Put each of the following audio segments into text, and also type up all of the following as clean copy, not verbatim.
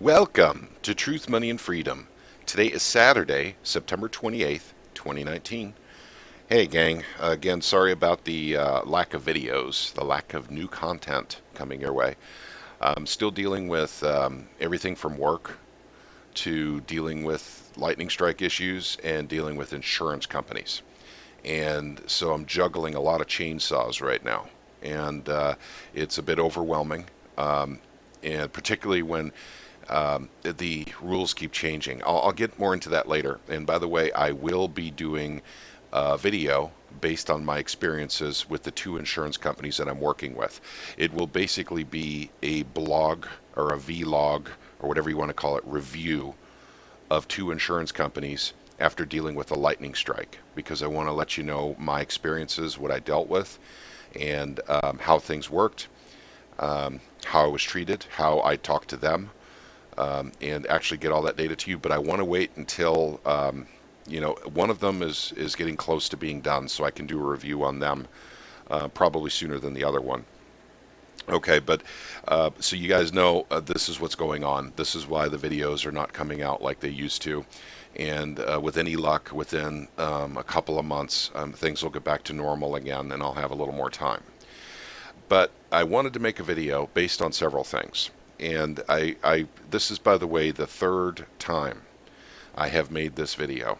Welcome to Truth, Money, and Freedom. Today is Saturday, September 28th, 2019. Hey, gang. Again, sorry about the lack of videos, the lack of new content coming your way. I'm still dealing with everything from work to dealing with lightning strike issues and dealing with insurance companies. And so I'm juggling a lot of chainsaws right now. And it's a bit overwhelming, and particularly when the rules keep changing. I'll get more into that later. And by the way, I will be doing a video based on my experiences with the two insurance companies that I'm working with. It will basically be a blog or a vlog or whatever you want to call it, review of two insurance companies after dealing with a lightning strike, because I want to let you know my experiences, what I dealt with, and how things worked, how I was treated, how I talked to them, and actually get all that data to you. But I want to wait until one of them is getting close to being done, so I can do a review on them probably sooner than the other one. Okay, but so you guys know this is what's going on. This is why the videos are not coming out like they used to. And with any luck, within a couple of months, things will get back to normal again, and I'll have a little more time. But I wanted to make a video based on several things. And this is, by the way, the third time I have made this video.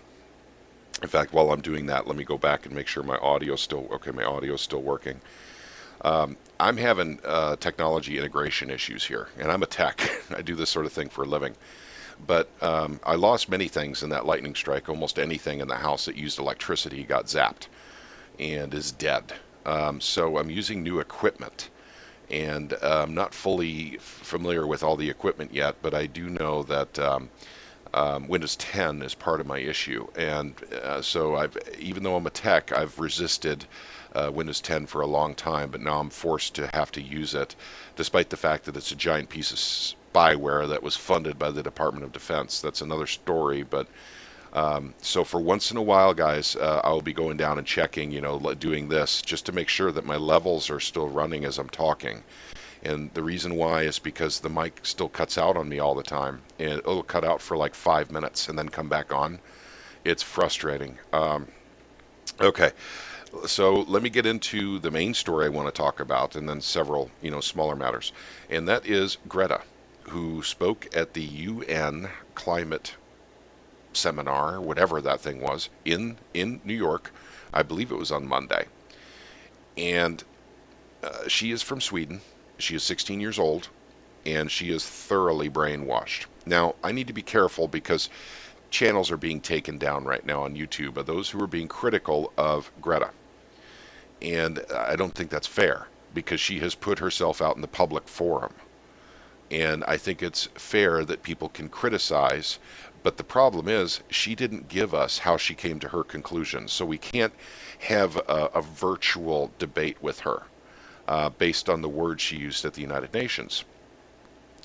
In fact, while I'm doing that, let me go back and make sure my audio still okay. My audio is still working. I'm having technology integration issues here, and I'm a tech. I do this sort of thing for a living. But I lost many things in that lightning strike. Almost anything in the house that used electricity got zapped and is dead. So I'm using new equipment, and I'm not fully familiar with all the equipment yet, but I do know that Windows 10 is part of my issue, and so even though I'm a tech, I've resisted Windows 10 for a long time, but now I'm forced to have to use it, despite the fact that it's a giant piece of spyware that was funded by the Department of Defense. That's another story, but so for once in a while, guys, I'll be going down and checking, doing this just to make sure that my levels are still running as I'm talking. And the reason why is because the mic still cuts out on me all the time. And it'll cut out for like 5 minutes and then come back on. It's frustrating. Okay, so let me get into the main story I want to talk about, and then several, smaller matters. And that is Greta, who spoke at the UN climate seminar, whatever that thing was, in New York. I believe it was on Monday. And she is from Sweden. She is 16 years old, and she is thoroughly brainwashed. Now, I need to be careful because channels are being taken down right now on YouTube of those who are being critical of Greta. And I don't think that's fair because she has put herself out in the public forum. And I think it's fair that people can criticize, but the problem is she didn't give us how she came to her conclusion. So we can't have a virtual debate with her based on the words she used at the United Nations.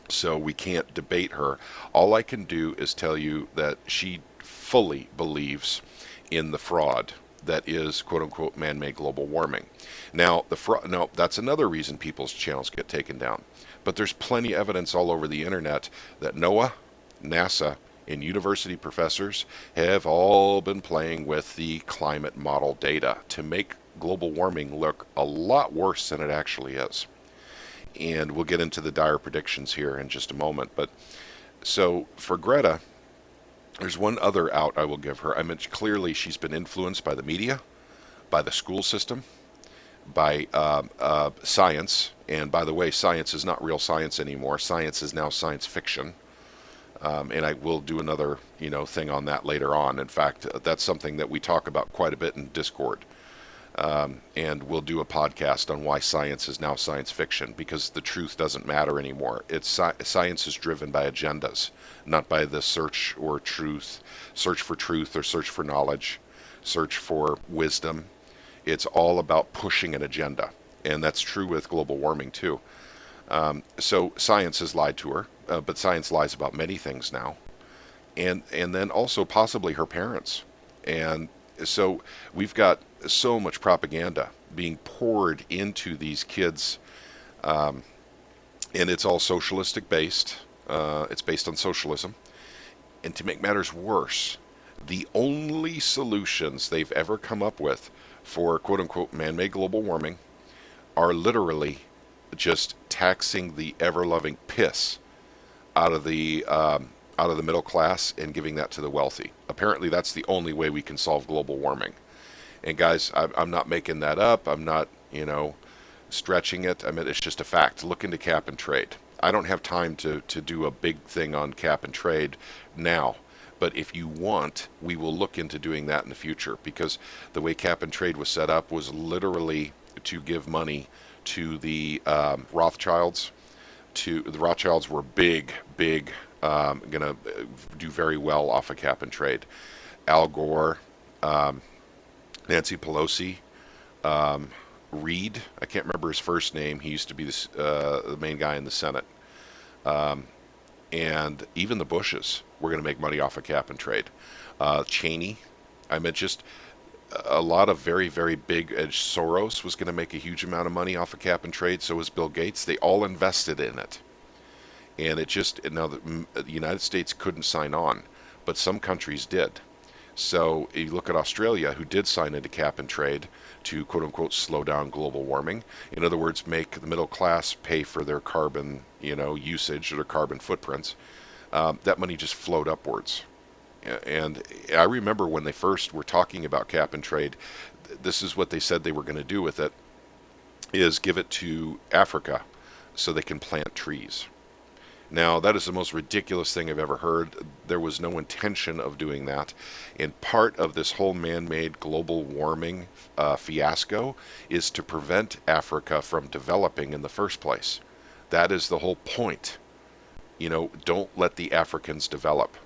So we can't debate her. All I can do is tell you that she fully believes in the fraud that is quote unquote man-made global warming. Now, no, that's another reason people's channels get taken down. But there's plenty of evidence all over the internet that NOAA, NASA, and university professors have all been playing with the climate model data to make global warming look a lot worse than it actually is. And we'll get into the dire predictions here in just a moment. But so for Greta, there's one other out I will give her. I mean, clearly she's been influenced by the media, by the school system, by science. And by the way, science is not real science anymore. Science is now science fiction. And I will do another, thing on that later on. In fact, that's something that we talk about quite a bit in Discord. And we'll do a podcast on why science is now science fiction, because the truth doesn't matter anymore. Science is driven by agendas, not by the search for truth or search for knowledge, search for wisdom. It's all about pushing an agenda, and that's true with global warming too. So science has lied to her, but science lies about many things now, and then also possibly her parents. And so we've got so much propaganda being poured into these kids, and it's all socialistic based. It's based on socialism. And to make matters worse, the only solutions they've ever come up with for quote unquote man made global warming are literally just taxing the ever loving piss out of the middle class and giving that to the wealthy. Apparently, that's the only way we can solve global warming. And guys, I'm not making that up. I'm not, stretching it. I mean, it's just a fact. Look into cap and trade. I don't have time to do a big thing on cap and trade now. But if you want, we will look into doing that in the future, because the way cap and trade was set up was literally to give money to the Rothschilds. To the Rothschilds were big, going to do very well off of cap and trade. Al Gore, Nancy Pelosi, Reed. I can't remember his first name. He used to be the main guy in the Senate. And even the Bushes were going to make money off of cap and trade. Cheney. I mean, just a lot of very big edge. Soros was going to make a huge amount of money off of cap and trade. So was Bill Gates. They all invested in it. And it just, now the United States couldn't sign on, but some countries did. So you look at Australia, who did sign into cap and trade to quote unquote slow down global warming. In other words, make the middle class pay for their carbon, usage or their carbon footprints. That money just flowed upwards. And I remember when they first were talking about cap and trade, this is what they said they were going to do with it, is give it to Africa so they can plant trees. Now, that is the most ridiculous thing I've ever heard. There was no intention of doing that. And part of this whole man-made global warming fiasco is to prevent Africa from developing in the first place. That is the whole point. Don't let the Africans develop.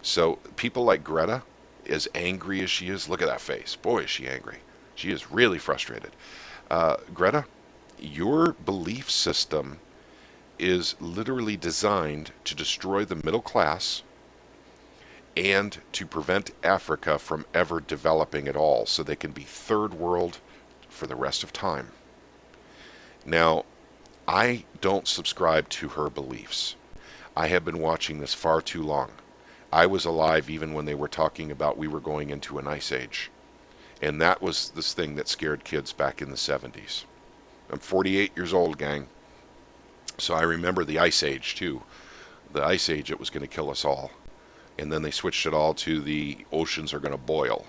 So people like Greta, as angry as she is, look at that face. Boy, is she angry. She is really frustrated. Greta, your belief system is literally designed to destroy the middle class and to prevent Africa from ever developing at all, so they can be third world for the rest of time. Now, I don't subscribe to her beliefs. I have been watching this far too long. I was alive even when they were talking about we were going into an ice age. And that was this thing that scared kids back in the 70s. I'm 48 years old, gang. So I remember the Ice Age, too. The Ice Age, it was going to kill us all. And then they switched it all to the oceans are going to boil.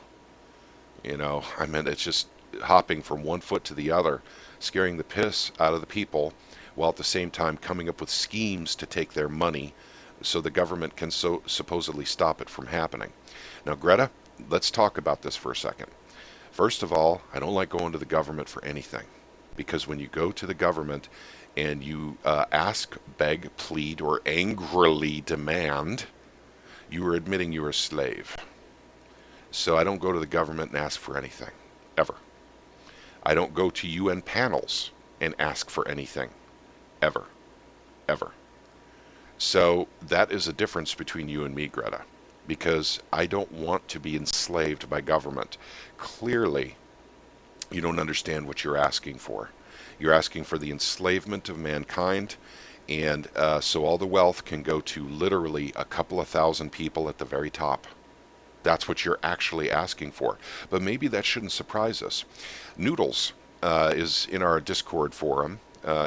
I mean, it's just hopping from one foot to the other, scaring the piss out of the people, while at the same time coming up with schemes to take their money so the government can supposedly stop it from happening. Now, Greta, let's talk about this for a second. First of all, I don't like going to the government for anything, because when you go to the government and you ask, beg, plead, or angrily demand, you are admitting you're a slave. So I don't go to the government and ask for anything, ever. I don't go to UN panels and ask for anything, ever, ever. So that is a difference between you and me, Greta, because I don't want to be enslaved by government. Clearly, you don't understand what you're asking for. You're asking for the enslavement of mankind, and so all the wealth can go to literally a couple of thousand people at the very top. That's what you're actually asking for. But maybe that shouldn't surprise us. Noodles is in our Discord forum.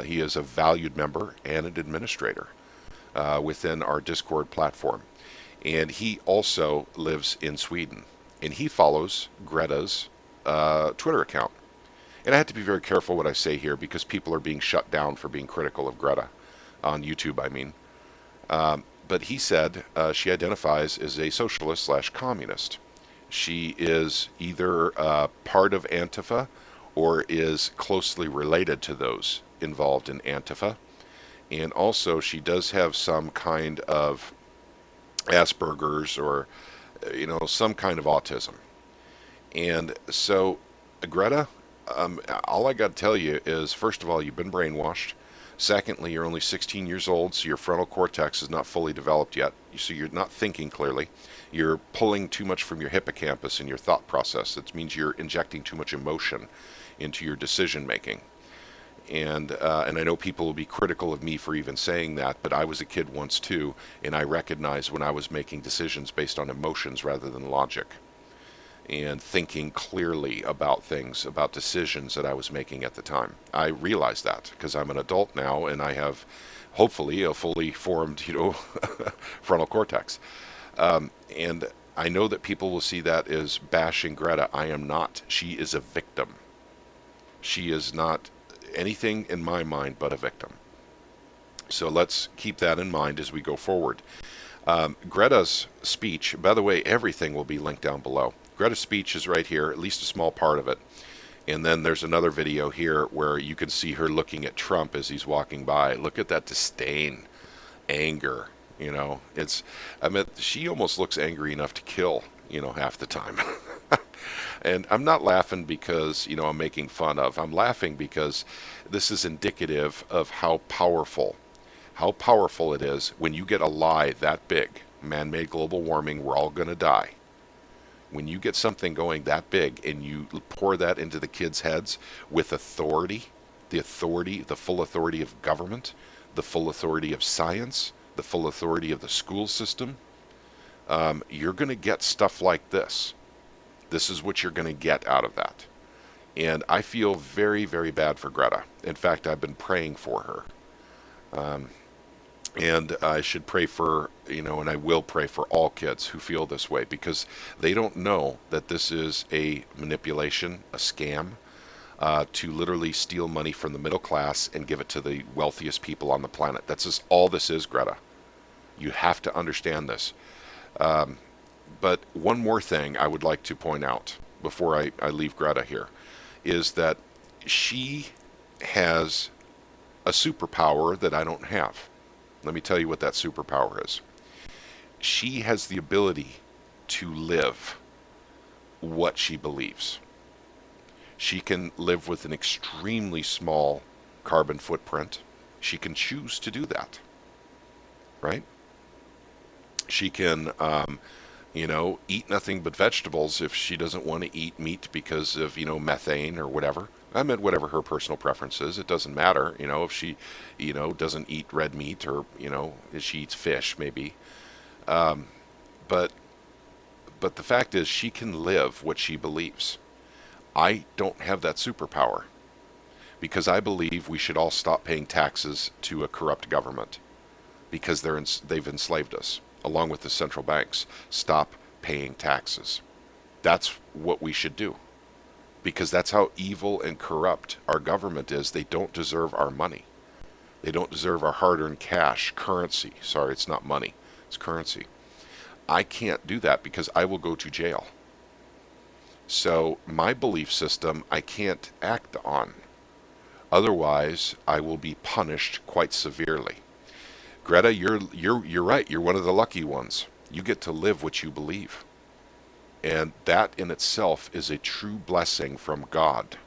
He is a valued member and an administrator within our Discord platform. And he also lives in Sweden. And he follows Greta's Twitter account. And I have to be very careful what I say here, because people are being shut down for being critical of Greta on YouTube, I mean. But he said she identifies as a socialist/communist. She is either part of Antifa or is closely related to those involved in Antifa. And also she does have some kind of Asperger's or, some kind of autism. And so, Greta, all I got to tell you is, first of all, you've been brainwashed. Secondly, you're only 16 years old, so your frontal cortex is not fully developed yet. So you're not thinking clearly. You're pulling too much from your hippocampus in your thought process. That means you're injecting too much emotion into your decision making. And I know people will be critical of me for even saying that, but I was a kid once too, and I recognized when I was making decisions based on emotions rather than logic, and thinking clearly about things, about decisions that I was making at the time. I realize that because I'm an adult now and I have hopefully a fully formed, frontal cortex. And I know that people will see that as bashing Greta. I am not. She is a victim. She is not anything in my mind but a victim. So let's keep that in mind as we go forward. Greta's speech, by the way, everything will be linked down below. Greta's speech is right here, at least a small part of it. And then there's another video here where you can see her looking at Trump as he's walking by. Look at that disdain, anger. I mean, she almost looks angry enough to kill, half the time. And I'm not laughing because, I'm making fun of. I'm laughing because this is indicative of how powerful it is when you get a lie that big. Man-made global warming, we're all going to die. When you get something going that big and you pour that into the kids' heads with authority, the full authority of government, the full authority of science, the full authority of the school system, you're going to get stuff like this. This is what you're going to get out of that. And I feel very, very bad for Greta. In fact, I've been praying for her. And I should pray for, and I will pray for all kids who feel this way because they don't know that this is a manipulation, a scam, to literally steal money from the middle class and give it to the wealthiest people on the planet. That's just all this is, Greta. You have to understand this. But one more thing I would like to point out before I leave Greta here is that she has a superpower that I don't have. Let me tell you what that superpower is. She has the ability to live what she believes. She can live with an extremely small carbon footprint. She can choose to do that, right? She can, eat nothing but vegetables if she doesn't want to eat meat because of, methane or whatever. I meant whatever her personal preference is. It doesn't matter, if she, doesn't eat red meat or, if she eats fish maybe. Um, but but the fact is she can live what she believes. I don't have that superpower because I believe we should all stop paying taxes to a corrupt government because they've enslaved us along with the central banks. Stop paying taxes. That's what we should do because that's how evil and corrupt our government is. They don't deserve our money. They don't deserve our hard-earned cash, currency. Sorry, it's not money. It's currency. I can't do that because I will go to jail. So my belief system I can't act on. Otherwise, I will be punished quite severely. Greta, you're right. You're one of the lucky ones. You get to live what you believe. And that in itself is a true blessing from God.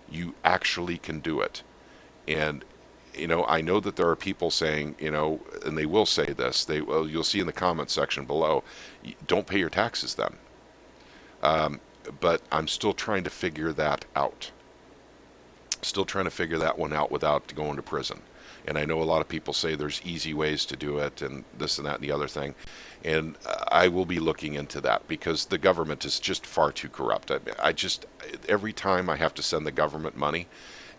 You actually can do it. And I know that there are people saying, and they will say this. You'll see in the comment section below, don't pay your taxes then. But I'm still trying to figure that out. Still trying to figure that one out without going to prison. And I know a lot of people say there's easy ways to do it and this and that and the other thing. And I will be looking into that because the government is just far too corrupt. Every time I have to send the government money,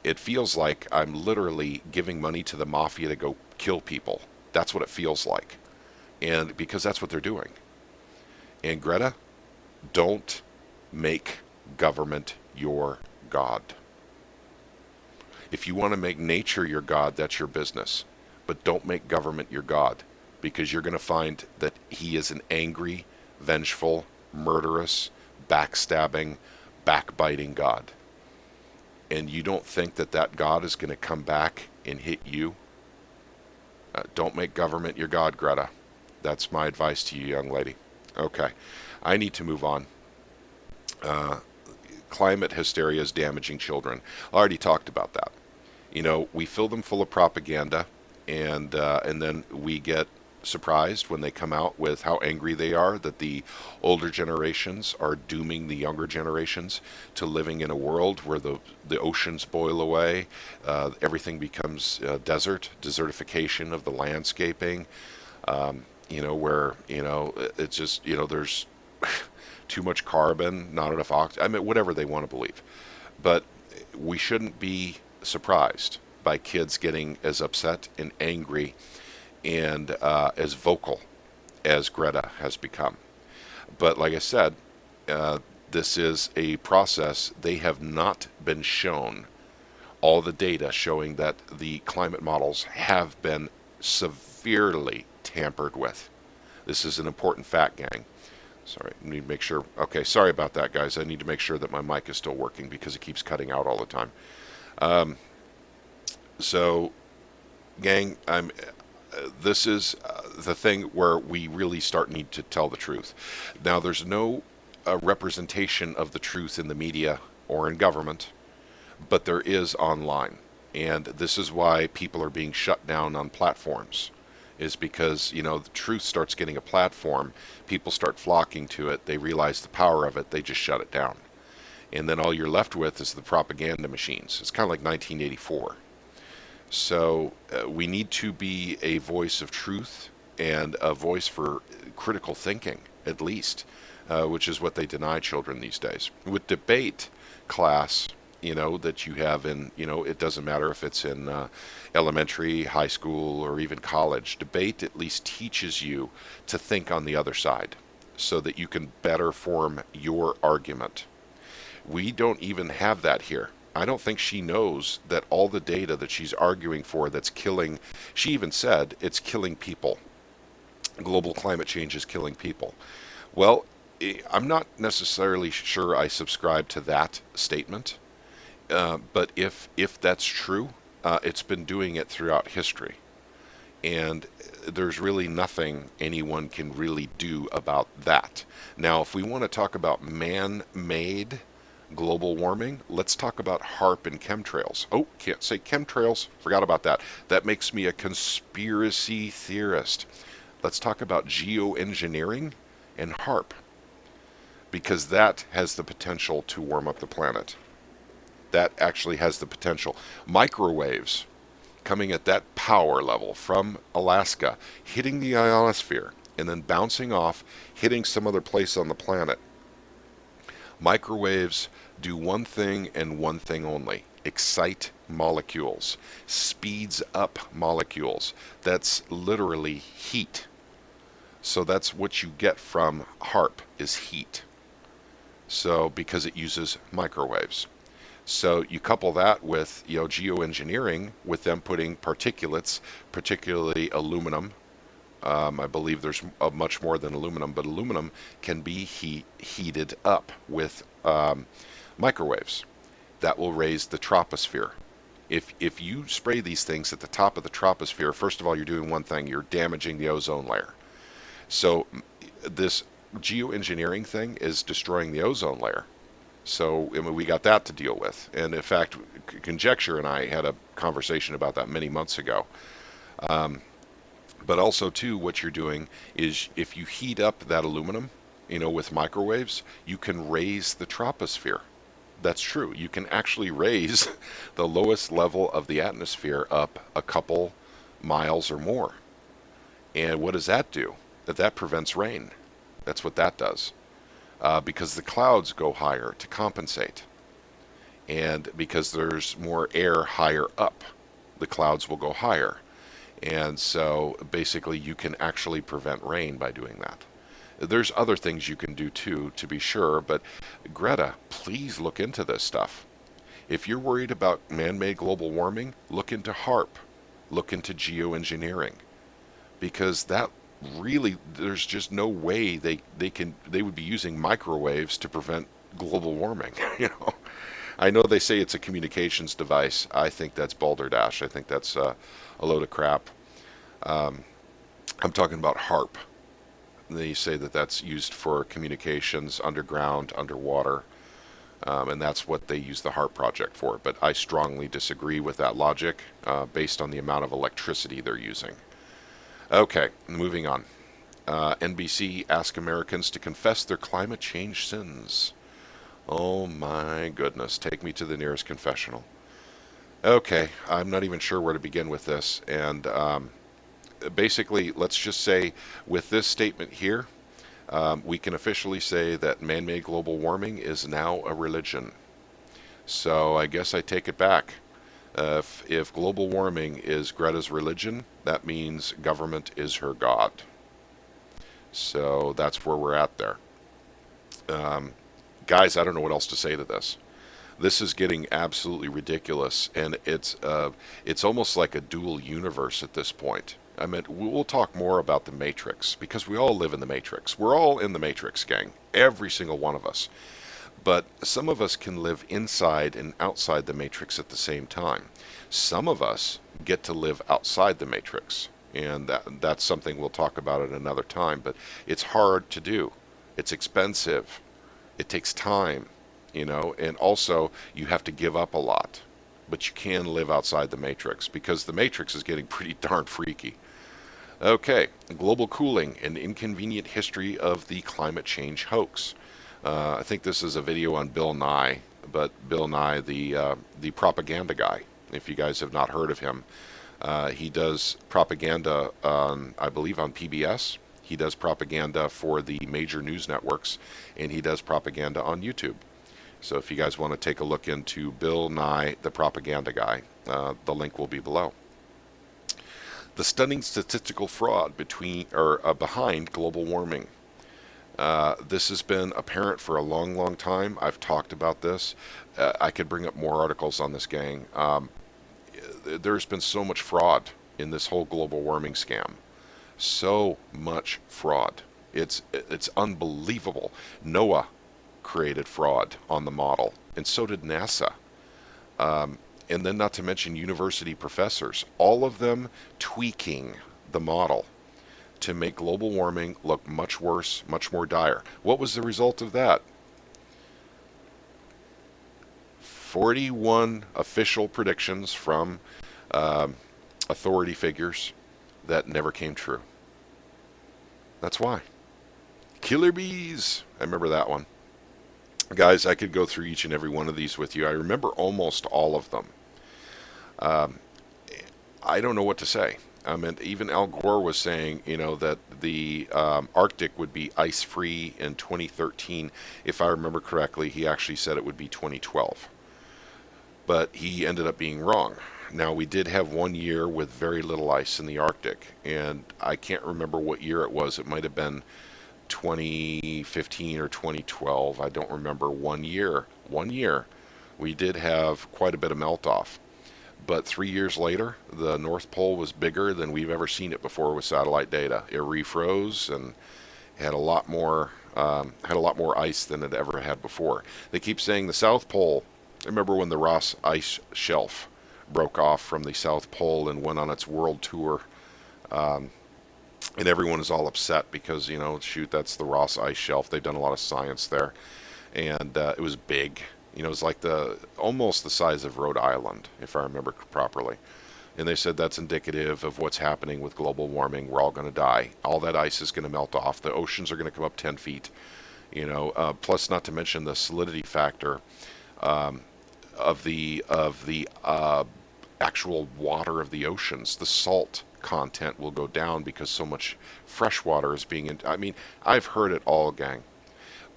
it feels like I'm literally giving money to the mafia to go kill people. That's what it feels like. And because that's what they're doing. And Greta, don't make government your God. If you want to make nature your God, that's your business. But don't make government your God because you're going to find that he is an angry, vengeful, murderous, backstabbing, backbiting God. And you don't think that that God is going to come back and hit you? Don't make government your God, Greta. That's my advice to you, young lady. Okay, I need to move on. Climate hysteria is damaging children. I already talked about that. We fill them full of propaganda, and then we get surprised when they come out with how angry they are that the older generations are dooming the younger generations to living in a world where the oceans boil away, everything becomes desertification of the landscaping, where, it's just, there's too much carbon, not enough oxygen, I mean, whatever they want to believe. But we shouldn't be surprised by kids getting as upset and angry and as vocal as Greta has become. But like I said, uh, this is a process. They have not been shown all the data showing that the climate models have been severely tampered with. This is an important fact, gang. Sorry, I need to make sure. Okay, sorry about that, guys. I need to make sure that my mic is still working because it keeps cutting out all the time. Um, so, gang, this is the thing where we really start need to tell the truth. Now, there's no representation of the truth in the media or in government, but there is online. And this is why people are being shut down on platforms, is because, the truth starts getting a platform, people start flocking to it, they realize the power of it, they just shut it down. And then all you're left with is the propaganda machines. It's kind of like 1984. So we need to be a voice of truth and a voice for critical thinking, at least, which is what they deny children these days. With debate class, that you have in, it doesn't matter if it's in elementary, high school, or even college, debate at least teaches you to think on the other side so that you can better form your argument. We don't even have that here. I don't think she knows that all the data that she's arguing for that's killing, she even said it's killing people. Global climate change is killing people. Well, I'm not necessarily sure I subscribe to that statement, but if that's true, it's been doing it throughout history. And there's really nothing anyone can really do about that. Now, if we want to talk about man-made global warming, let's talk about HARP and chemtrails. Oh, can't say chemtrails. Forgot about that. That makes me a conspiracy theorist. Let's talk about geoengineering and HARP, because that has the potential to warm up the planet. That actually has the potential. Microwaves coming at that power level from Alaska, hitting the ionosphere, and then bouncing off, hitting some other place on the planet. Microwaves do one thing and one thing only: excite molecules, speeds up molecules. That's literally heat. So that's what you get from HARP is heat. So because it uses microwaves. So you couple that with, geoengineering, with them putting particulates, particularly aluminum. I believe there's much more than aluminum, but aluminum can be heated up with microwaves. That will raise the troposphere. If you spray these things at the top of the troposphere, first of all, you're doing one thing: you're damaging the ozone layer. So this geoengineering thing is destroying the ozone layer. So I mean, we got that to deal with. And in fact, Conjecture and I had a conversation about that many months ago. Um, but also, too, what you're doing is if you heat up that aluminum, with microwaves, you can raise the troposphere. That's true. You can actually raise the lowest level of the atmosphere up a couple miles or more. And what does that do? That prevents rain. That's what that does. Because the clouds go higher to compensate. And because there's more air higher up, the clouds will go higher. And so basically you can actually prevent rain by doing that. There's other things you can do too, to be sure, but Greta, please look into this stuff. If you're worried about man-made global warming, look into HARP, look into geoengineering, because that really, there's just no way they would be using microwaves to prevent global warming. I know they say it's a communications device. I think that's balderdash. I think that's a load of crap. Um, I'm talking about HARP. They say that that's used for communications underground, underwater, and that's what they use the HARP project for. But I strongly disagree with that logic based on the amount of electricity they're using. Okay, moving on. NBC ask Americans to confess their climate change sins. Oh my goodness, take me to the nearest confessional. Okay, I'm not even sure where to begin with this. And basically, let's just say with this statement here, we can officially say that man made global warming is now a religion. So I guess I take it back. If global warming is Greta's religion, that means government is her god. So that's where we're at there. Um, Guys, I don't know what else to say to this. This is getting absolutely ridiculous, and it's almost like a dual universe at this point. I mean, we'll talk more about the Matrix because we all live in the Matrix. We're all in the Matrix, gang. Every single one of us. But some of us can live inside and outside the Matrix at the same time. Some of us get to live outside the Matrix, and that's something we'll talk about at another time. But it's hard to do. It's expensive. It takes time, and also you have to give up a lot. But you can live outside the Matrix because the Matrix is getting pretty darn freaky. Okay, global cooling, an inconvenient history of the climate change hoax. I think this is a video on Bill Nye, but Bill Nye, the propaganda guy. If you guys have not heard of him, he does propaganda on, I believe, on PBS. He does propaganda for the major news networks, and he does propaganda on YouTube. So if you guys want to take a look into Bill Nye, the propaganda guy, the link will be below. The stunning statistical fraud behind global warming. This has been apparent for a long, long time. I've talked about this. I could bring up more articles on this, gang. There's been so much fraud in this whole global warming scam. So much fraud. It's unbelievable. NOAA created fraud on the model, and so did NASA. And then, not to mention university professors, all of them tweaking the model to make global warming look much worse, much more dire. What was the result of that? 41 official predictions from um, authority figures that never came true. That's why. Killer bees. I remember that one. Guys, I could go through each and every one of these with you. I remember almost all of them. Um, I don't know what to say. I mean, even Al Gore was saying, that the Arctic would be ice-free in 2013. If I remember correctly, he actually said it would be 2012. But he ended up being wrong. Now, we did have 1 year with very little ice in the Arctic, and I can't remember what year it was. It might have been 2015 or 2012. I don't remember 1 year. 1 year. We did have quite a bit of melt off. But 3 years later, the North Pole was bigger than we've ever seen it before with satellite data. It refroze and had a lot more ice than it ever had before. They keep saying the South Pole. I remember when the Ross Ice Shelf broke off from the South Pole and went on its world tour, um, and everyone is all upset because shoot, that's the Ross Ice Shelf. They've done a lot of science there, and it was big. It was like almost the size of Rhode Island, if I remember properly. And they said that's indicative of what's happening with global warming. We're all going to die. All that ice is going to melt off. The oceans are going to come up 10 feet. Plus, not to mention the solidity factor um, of the actual water of the oceans. The salt content will go down because so much fresh water is being. I mean, I've heard it all, gang.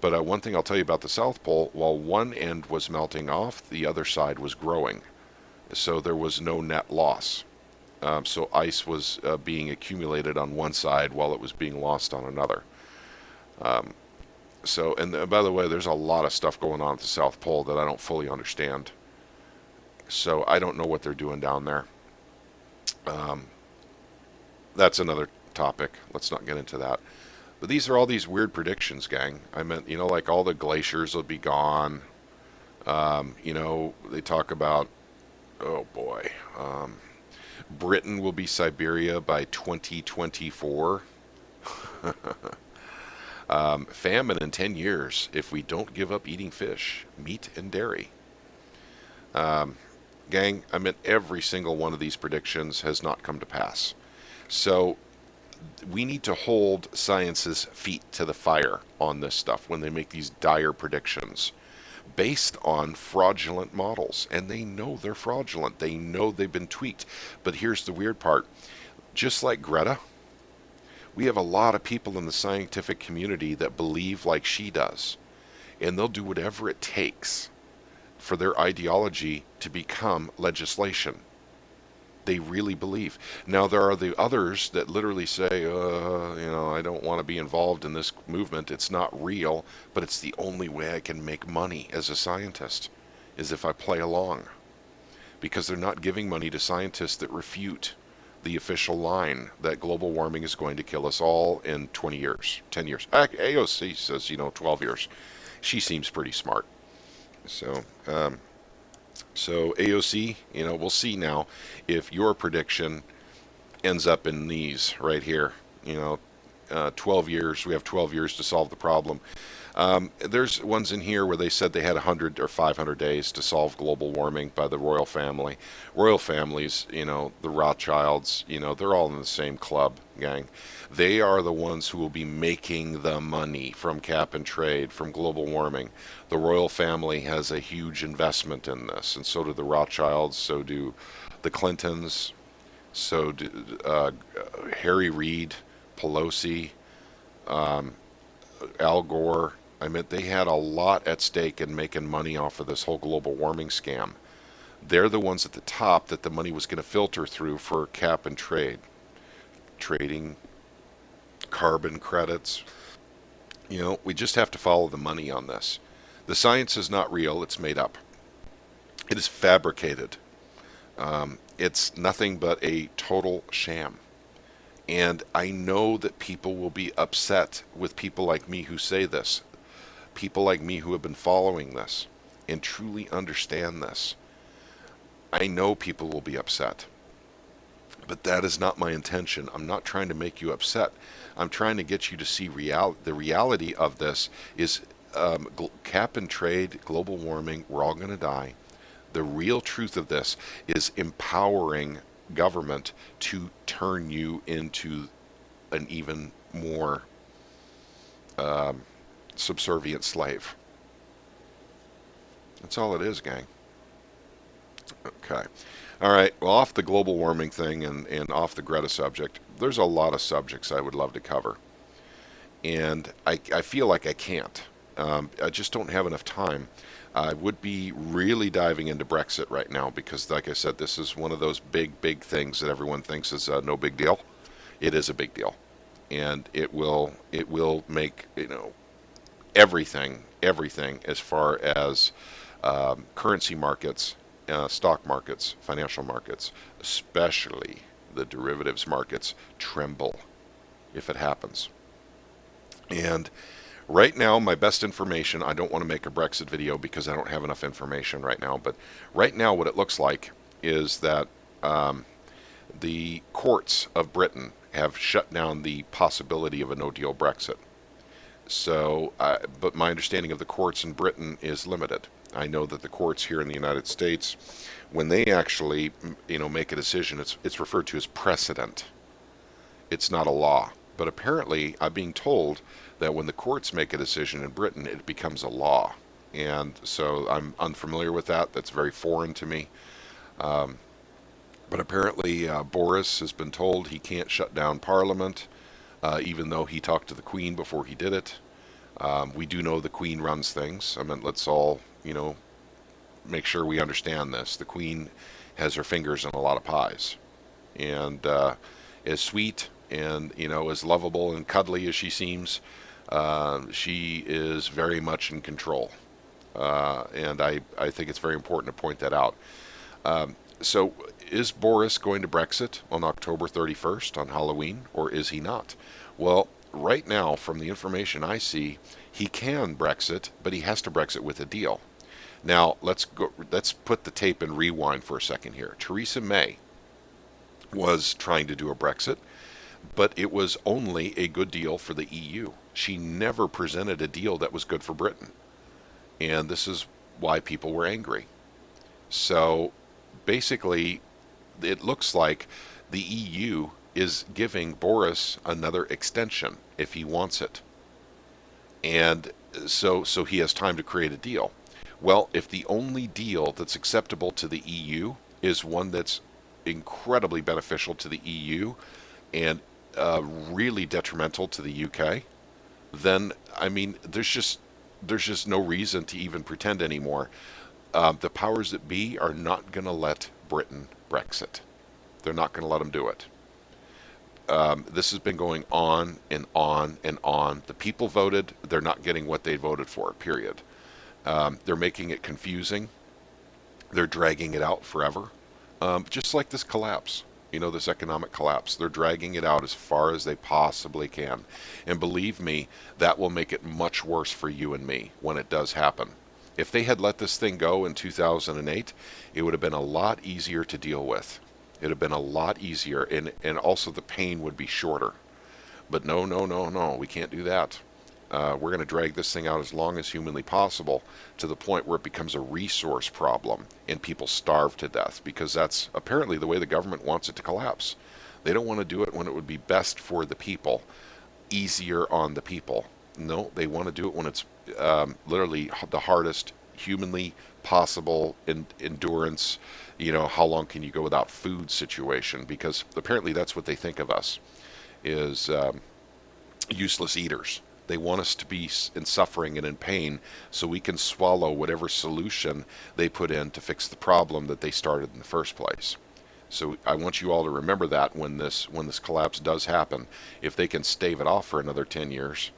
But one thing I'll tell you about the South Pole, while one end was melting off, the other side was growing. So there was no net loss. So ice was being accumulated on one side while it was being lost on another. Um, and by the way, there's a lot of stuff going on at the South Pole that I don't fully understand. So I don't know what they're doing down there. Um, that's another topic. Let's not get into that. But these are all these weird predictions, gang. I meant, like all the glaciers will be gone. They talk about, oh boy, Britain will be Siberia by 2024. Famine in 10 years if we don't give up eating fish, meat, and dairy. Um, Gang, I meant every single one of these predictions has not come to pass. So We need to hold science's feet to the fire on this stuff when they make these dire predictions based on fraudulent models. And they know they're fraudulent. They know they've been tweaked. But here's the weird part. Just like Greta, we have a lot of people in the scientific community that believe like she does. And they'll do whatever it takes for their ideology to become legislation. They really believe. Now, there are the others that literally say, I don't want to be involved in this movement. It's not real, but it's the only way I can make money as a scientist, is if I play along. Because they're not giving money to scientists that refute the official line that global warming is going to kill us all in 20 years, 10 years. AOC says, 12 years. She seems pretty smart. So, so AOC, we'll see now if your prediction ends up in these right here. 12 years. We have 12 years to solve the problem. There's ones in here where they said they had 100 or 500 days to solve global warming by the royal family. Royal families, the Rothschilds, they're all in the same club, gang. They are the ones who will be making the money from cap and trade, from global warming. The royal family has a huge investment in this, and so do the Rothschilds, so do the Clintons, so do Harry Reid, Pelosi, um, Al Gore. I mean, they had a lot at stake in making money off of this whole global warming scam. They're the ones at the top that the money was going to filter through for cap and trade, trading carbon credits. We just have to follow the money on this. The science is not real, it's made up. It is fabricated. It's nothing but a total sham. And I know that people will be upset with people like me who say this, people like me who have been following this and truly understand this. I know people will be upset, but that is not my intention. I'm not trying to make you upset. I'm trying to get you to see the reality of this is cap and trade, global warming, we're all going to die. The real truth of this is empowering government to turn you into an even more um, subservient slave. That's all it is, gang. Okay. All right. Well, off the global warming thing and off the Greta subject, there's a lot of subjects I would love to cover. And I feel like I can't. I just don't have enough time. I would be really diving into Brexit right now because, like I said, this is one of those big, big things that everyone thinks is no big deal. It is a big deal, and it will make everything as far as currency markets, stock markets, financial markets, especially the derivatives markets, tremble if it happens. And right now, my best information, I don't want to make a Brexit video because I don't have enough information right now, but right now what it looks like is that um, the courts of Britain have shut down the possibility of a no-deal Brexit. So, but my understanding of the courts in Britain is limited. I know that the courts here in the United States, when they actually, make a decision, it's referred to as precedent. It's not a law. But apparently, I'm being told that when the courts make a decision in Britain, it becomes a law. And so I'm unfamiliar with that. That's very foreign to me. Um, but apparently, Boris has been told he can't shut down Parliament, even though he talked to the Queen before he did it. We do know the Queen runs things. I mean, let's all, make sure we understand this. The Queen has her fingers in a lot of pies. And as sweet and, as lovable and cuddly as she seems, she is very much in control. And I think it's very important to point that out. So, is Boris going to Brexit on October 31st on Halloween, or is he not? Well, right now, from the information I see, he can Brexit, but he has to Brexit with a deal. Now, let's put the tape in rewind for a second here. Theresa May was trying to do a Brexit, but it was only a good deal for the EU. She never presented a deal that was good for Britain. And this is why people were angry. So basically, it looks like the EU is giving Boris another extension if he wants it. And so he has time to create a deal. Well, if the only deal that's acceptable to the EU is one that's incredibly beneficial to the EU and really detrimental to the UK, then I mean, there's just no reason to even pretend anymore. The powers that be are not going to let Britain Brexit. They're not going to let them do it. This has been going on and on and on. The people voted. They're not getting what they voted for, period. They're making it confusing. They're dragging it out forever. Just like this collapse, this economic collapse. They're dragging it out as far as they possibly can. And believe me, that will make it much worse for you and me when it does happen. If they had let this thing go in 2008, it would have been a lot easier to deal with. It would have been a lot easier, and also the pain would be shorter. But no, no, no, no, we can't do that. We're going to drag this thing out as long as humanly possible to the point where it becomes a resource problem and people starve to death, because that's apparently the way the government wants it to collapse. They don't want to do it when it would be best for the people, easier on the people. No, they want to do it when it's literally the hardest humanly possible endurance. How long can you go without food situation? Because apparently that's what they think of us, is useless eaters. They want us to be in suffering and in pain so we can swallow whatever solution they put in to fix the problem that they started in the first place. So I want you all to remember that when this collapse does happen. If they can stave it off for another 10 years,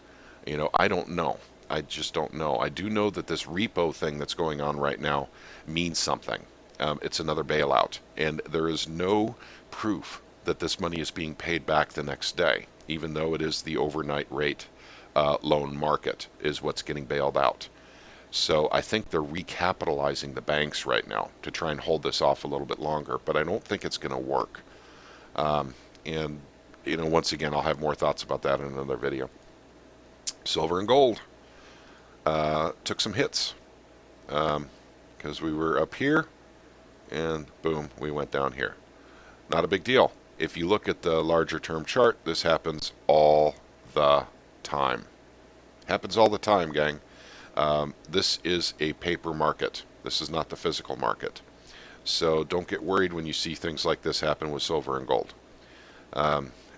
I don't know. I just don't know. I do know that this repo thing that's going on right now means something. It's another bailout, and there is no proof that this money is being paid back the next day, even though it is the overnight rate loan market is what's getting bailed out. So I think they're recapitalizing the banks right now to try and hold this off a little bit longer, but I don't think it's going to work. And once again, I'll have more thoughts about that in another video. Silver and gold took some hits because we were up here and boom, we went down here. Not a big deal. If you look at the larger term chart, this happens all the time. Happens all the time, gang. This is a paper market. This is not the physical market. So don't get worried when you see things like this happen with silver and gold.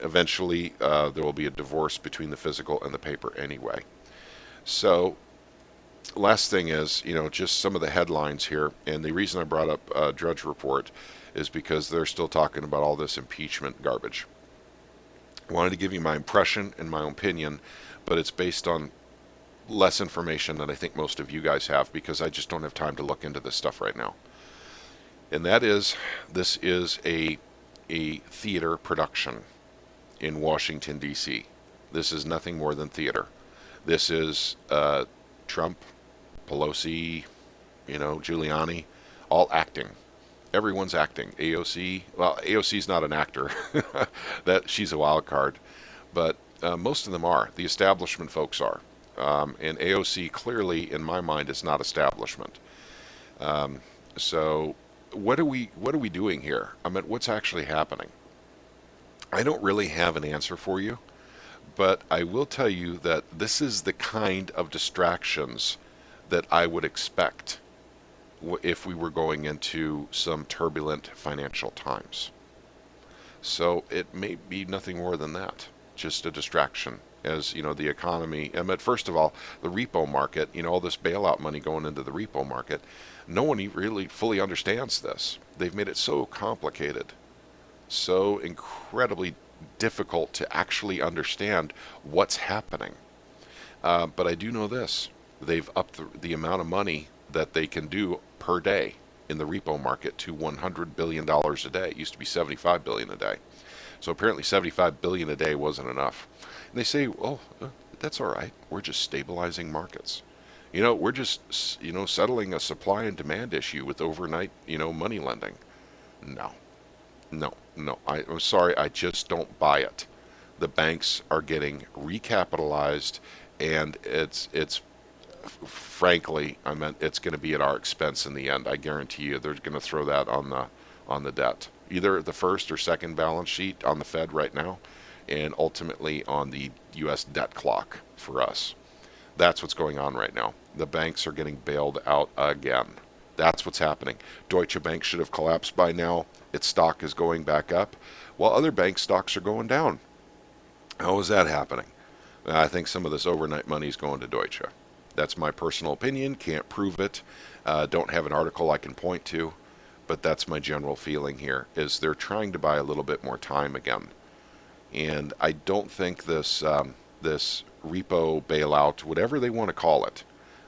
Eventually, there will be a divorce between the physical and the paper anyway. So last thing is, just some of the headlines here. And the reason I brought up Drudge Report is because they're still talking about all this impeachment garbage. I wanted to give you my impression and my opinion, but it's based on less information than I think most of you guys have, because I just don't have time to look into this stuff right now. And that is, this is a theater production in Washington, D.C. This is nothing more than theater. This is Trump, Pelosi, Giuliani, all acting. Everyone's acting. AOC, well, AOC's not an actor. That she's a wild card, but most of them are. The establishment folks are. And AOC clearly, in my mind, is not establishment. So what are we doing here? I mean, what's actually happening? I don't really have an answer for you, but I will tell you that this is the kind of distractions that I would expect if we were going into some turbulent financial times. So it may be nothing more than that, just a distraction. As the economy, I mean, first of all, the repo market, all this bailout money going into the repo market, no one really fully understands this. They've made it so complicated, so incredibly difficult to actually understand what's happening. But I do know this. They've upped the amount of money that they can do per day in the repo market to $100 billion a day. It used to be $75 billion a day. So apparently $75 billion a day wasn't enough. And they say, well, that's all right. We're just stabilizing markets. We're just, settling a supply and demand issue with overnight, money lending. No, no, no. I'm sorry. I just don't buy it. The banks are getting recapitalized, and it's frankly, it's going to be at our expense in the end. I guarantee you, they're going to throw that on the debt. either the first or second balance sheet on the Fed right now, and ultimately on the U.S. debt clock for us. That's what's going on right now. The banks are getting bailed out again. That's what's happening. Deutsche Bank should have collapsed by now. Its stock is going back up, while other bank stocks are going down. How is that happening? I think some of this overnight money is going to Deutsche. That's my personal opinion. Can't prove it. Don't have an article I can point to, but that's my general feeling here. Is they're trying to buy a little bit more time again, and I don't think this repo bailout, whatever they want to call it,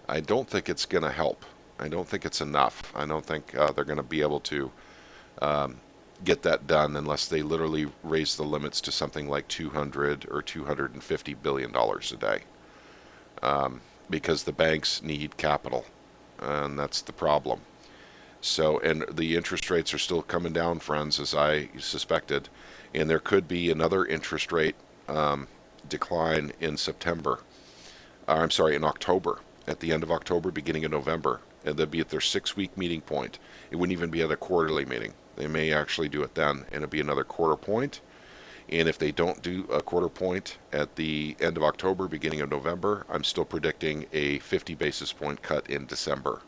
I don't think it's going to help. I don't think it's enough. I don't think they're going to be able to um, get that done unless they literally raise the limits to something like 200 or 250 billion dollars a day, because the banks need capital, and that's the problem. So, and the interest rates are still coming down, friends, as I suspected, and there could be another interest rate um, decline in September. I'm sorry, in October, at the end of October, beginning of November, and they'll be at their 6 week meeting point. It wouldn't even be at a quarterly meeting. They may actually do it then, and it'll be another quarter point. And if they don't do a quarter point at the end of October, beginning of November, I'm still predicting a 50 basis point cut in December.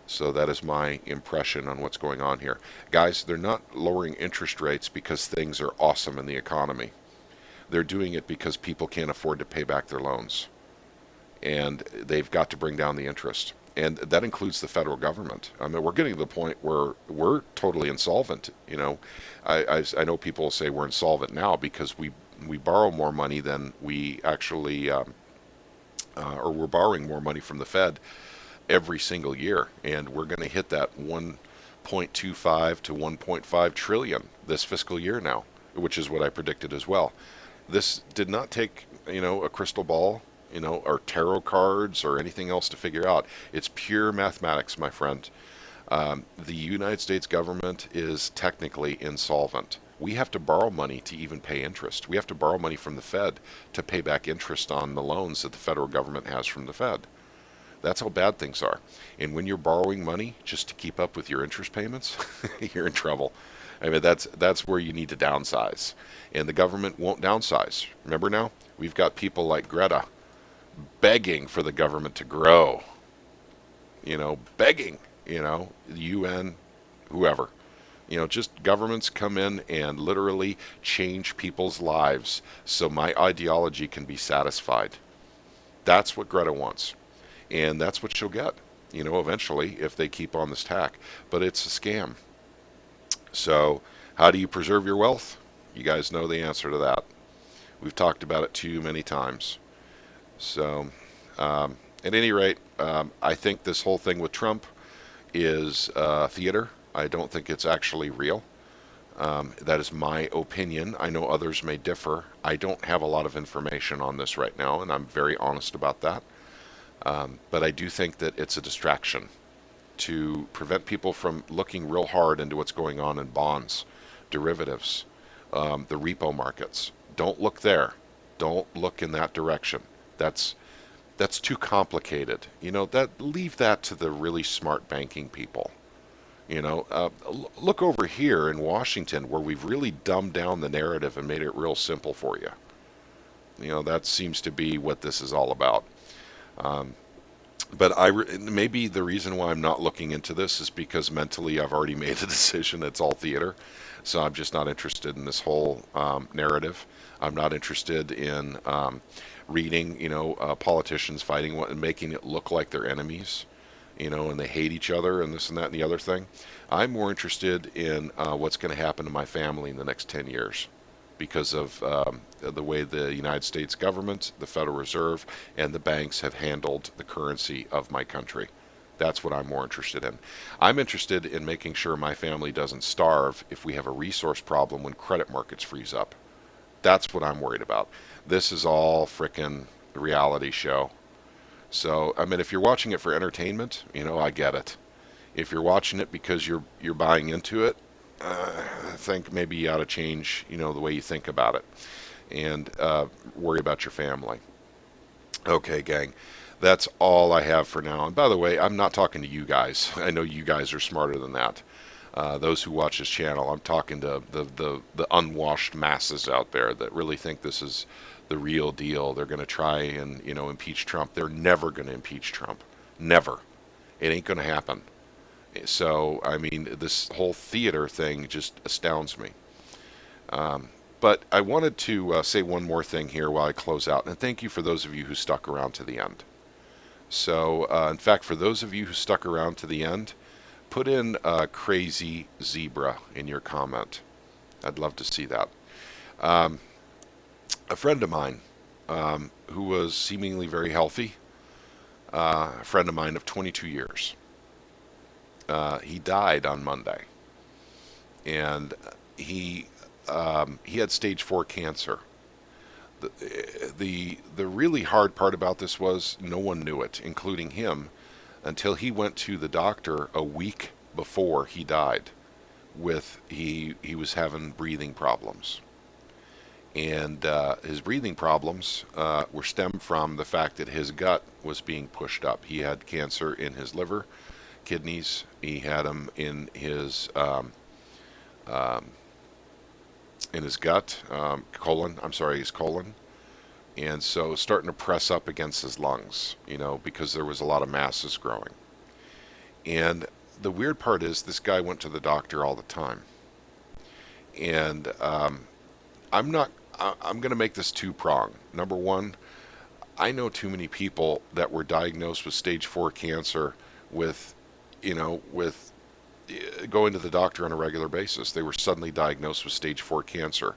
So that is my impression on what's going on here. Guys, they're not lowering interest rates because things are awesome in the economy. They're doing it because people can't afford to pay back their loans, and they've got to bring down the interest. And that includes the federal government. I mean, we're getting to the point where we're totally insolvent. I know people say we're insolvent now because we borrow more money than we actually, or we're borrowing more money from the Fed every single year, and we're going to hit that 1.25 to 1.5 trillion this fiscal year now, which is what I predicted as well. This did not take, a crystal ball, or tarot cards or anything else to figure out. It's pure mathematics, my friend. The United States government is technically insolvent. We have to borrow money to even pay interest. We have to borrow money from the Fed to pay back interest on the loans that the federal government has from the Fed. That's how bad things are. And when you're borrowing money just to keep up with your interest payments, you're in trouble. I mean, that's where you need to downsize. And the government won't downsize. Remember now? We've got people like Greta begging for the government to grow. Begging, the UN, whoever. Just governments come in and literally change people's lives so my ideology can be satisfied. That's what Greta wants. And that's what she'll get, eventually if they keep on this tack. But it's a scam. So, how do you preserve your wealth? You guys know the answer to that. We've talked about it too many times. So, at any rate, I think this whole thing with Trump is theater. I don't think it's actually real. That is my opinion. I know others may differ. I don't have a lot of information on this right now, and I'm very honest about that. But I do think that it's a distraction to prevent people from looking real hard into what's going on in bonds, derivatives, the repo markets. Don't look there. Don't look in that direction. That's that's too complicated. Leave that to the really smart banking people. Look over here in Washington where we've really dumbed down the narrative and made it real simple for you. That seems to be what this is all about. Um, but maybe the reason why I'm not looking into this is because mentally I've already made a decision. It's all theater, so I'm just not interested in this whole narrative. I'm not interested in reading, politicians fighting and making it look like they're enemies, and they hate each other and this and that and the other thing. I'm more interested in what's going to happen to my family in the next 10 years because of the way the United States government, the Federal Reserve, and the banks have handled the currency of my country. That's what I'm more interested in. I'm interested in making sure my family doesn't starve if we have a resource problem when credit markets freeze up. That's what I'm worried about. This is all frickin' reality show. So, I mean, if you're watching it for entertainment, I get it. If you're watching it because you're buying into it, I think maybe you ought to change, the way you think about it and worry about your family. Okay, gang, that's all I have for now. And by the way, I'm not talking to you guys. I know you guys are smarter than that. Those who watch this channel, I'm talking to the unwashed masses out there that really think this is the real deal. They're going to try and impeach Trump. They're never going to impeach Trump. Never. It ain't going to happen. So I mean, this whole theater thing just astounds me. But I wanted to say one more thing here while I close out, and thank you for those of you who stuck around to the end. So, in fact, for those of you who stuck around to the end, put in crazy zebra in your comment. I'd love to see that. Um, a friend of mine who was seemingly very healthy, a friend of mine of 22 years, he died on Monday, and he had stage 4 cancer. The really hard part about this was no one knew it, including him, until he went to the doctor a week before he died. He was having breathing problems, and his breathing problems were stemmed from the fact that his gut was being pushed up. He had cancer in his liver, kidneys. He had them um, in his gut, colon. I'm sorry, his colon. And so starting to press up against his lungs, because there was a lot of masses growing. And the weird part is this guy went to the doctor all the time. And I'm not, I'm going to make this two-pronged. Number one, I know too many people that were diagnosed with stage 4 cancer with, with going to the doctor on a regular basis. They were suddenly diagnosed with stage 4 cancer.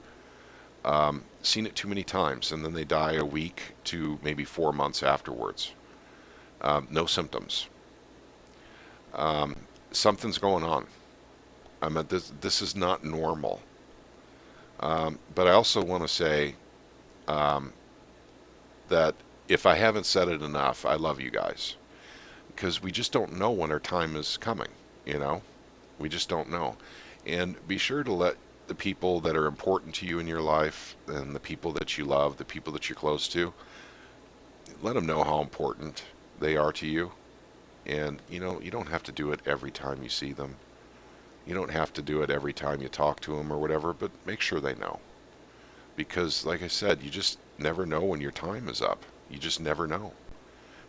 Seen it too many times, and then they die a week to maybe 4 months afterwards. No symptoms. Something's going on. I mean, this is not normal. But I also want to say that if I haven't said it enough, I love you guys because we just don't know when our time is coming. You know, we just don't know. And be sure to let the people that are important to you in your life and the people that you love, the people that you're close to, let them know how important they are to you. And you don't have to do it every time you see them. You don't have to do it every time you talk to them or whatever, but make sure they know. Because, like I said, you just never know when your time is up. You just never know.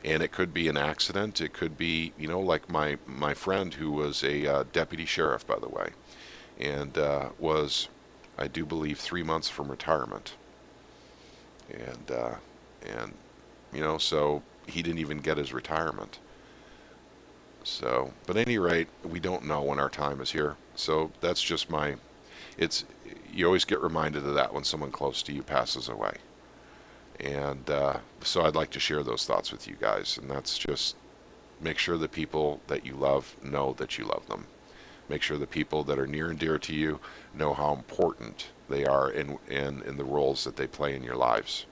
And it could be an accident. It could be, like my friend who was a deputy sheriff, by the way, and was, I do believe, 3 months from retirement. And so he didn't even get his retirement. So, but at any rate, we don't know when our time is here. So that's just it's, you always get reminded of that when someone close to you passes away. And so I'd like to share those thoughts with you guys. And that's just make sure the people that you love know that you love them. Make sure the people that are near and dear to you know how important they are in the roles that they play in your lives.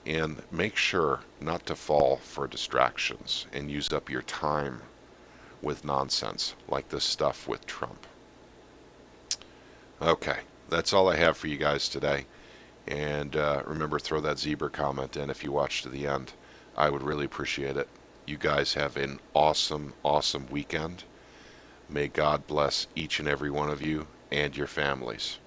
And make sure not to fall for distractions and use up your time with nonsense like this stuff with Trump. Okay, that's all I have for you guys today. And remember, throw that zebra comment in if you watch to the end. I would really appreciate it. You guys have an awesome, awesome weekend. May God bless each and every one of you and your families.